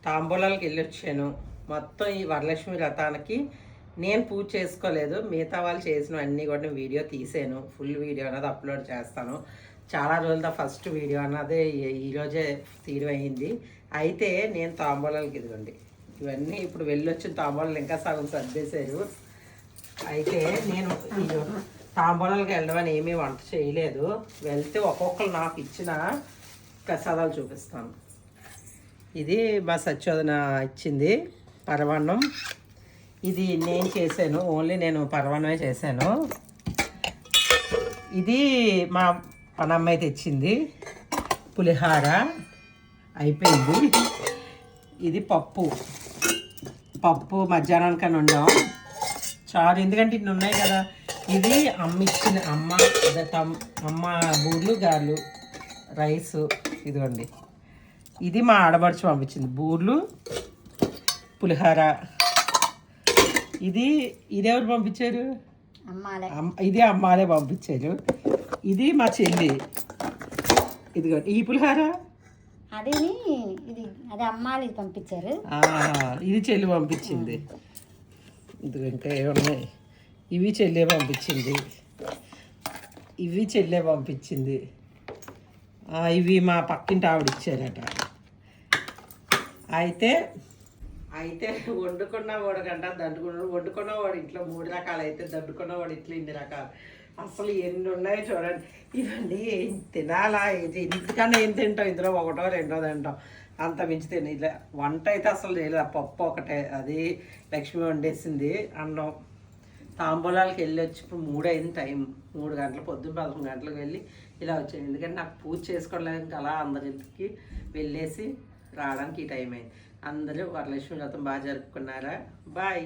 తాంబూలాలకు వెళ్ళొచ్చాను. మొత్తం ఈ వరలక్ష్మి వ్రతానికి నేను పూజ చేసుకోలేదు, మిగతా వాళ్ళు చేసిన అన్నీ కూడా వీడియో తీసాను. ఫుల్ వీడియో అన్నది అప్లోడ్ చేస్తాను. చాలా రోజులతో ఫస్ట్ వీడియో అన్నది ఈరోజే తీయడం అయింది. అయితే నేను తాంబూలాలకి ఇదిగోండి ఇవన్నీ ఇప్పుడు వెళ్ళొచ్చిన తాంబూలాలు ఇంకా సగం సర్దేశారు. అయితే నేను తాంబూలాలకు వెళ్ళడం ఏమీ వంట చేయలేదు. వెళ్తే ఒక్కొక్కరు నాకు ఇచ్చిన ప్రసాదాలు చూపిస్తాను. ఇది మా సత్యోదన ఇచ్చింది పరమాన్నం. ఇది నేను చేశాను, ఓన్లీ నేను పరమాన్నమే చేశాను. ఇది మా పనమ్మాయి తెచ్చింది పులిహార అయిపోయింది. ఇది పప్పు మధ్యాహ్నానికని వండాం. చారు ఎందుకంటే ఇన్ని ఉన్నాయి కదా. ఇది అమ్మ ఇచ్చిన అమ్మ బూర్లు గారెలు రైసు ఇదిగోండి. ఇది మా ఆడబడుచు పంపించింది బూర్లు పులిహార. ఇదెవరు పంపించారు? ఇది అమ్మాలే పంపించారు. ఇది మా చెల్లి. ఇదిగోండి ఈ పులిహార అది అమ్మాలి పంపించారు. ఇది చెల్లి పంపించింది. ఇది ఇంకా ఏమున్నాయి, ఇవి చెల్లె పంపించింది, ఇవి చెల్లె పంపించింది. ఇవి మా పక్కింటి ఆవిడ ఇచ్చారట. అయితే వండుకున్నవాడు కంట వండుకున్నవాడు ఇంట్లో 3 రకాలు, అయితే దండుకున్నవాడు ఇట్లా ఇన్ని రకాలు. అసలు ఎన్ని ఉన్నాయో చూడండి. ఇవన్నీ తినాలా, ఇది ఇంటికన్నా ఏం తింటాం, ఇందులో 1 2 తింటాం, అంత మించి తిని. ఇలా వంట అయితే అసలు చేయలేదు. ఆ పప్పు ఒకటే, అది లక్ష్మి వండేసింది. అన్నం తాంబూలాలకు వెళ్ళి వచ్చి ఇప్పుడు 3 అయింది టైం. 3 గంటలు, పొద్దున్న 11 గంటలకు వెళ్ళి ఇలా వచ్చాను. ఎందుకంటే నాకు పూజ చేసుకోవడానికి అలా అందరికి వెళ్ళేసి రావడానికి ఈ టైం అయింది. అందరూ వరలక్ష్మి వ్రతం బాగా జరుపుకున్నారా? బాయ్.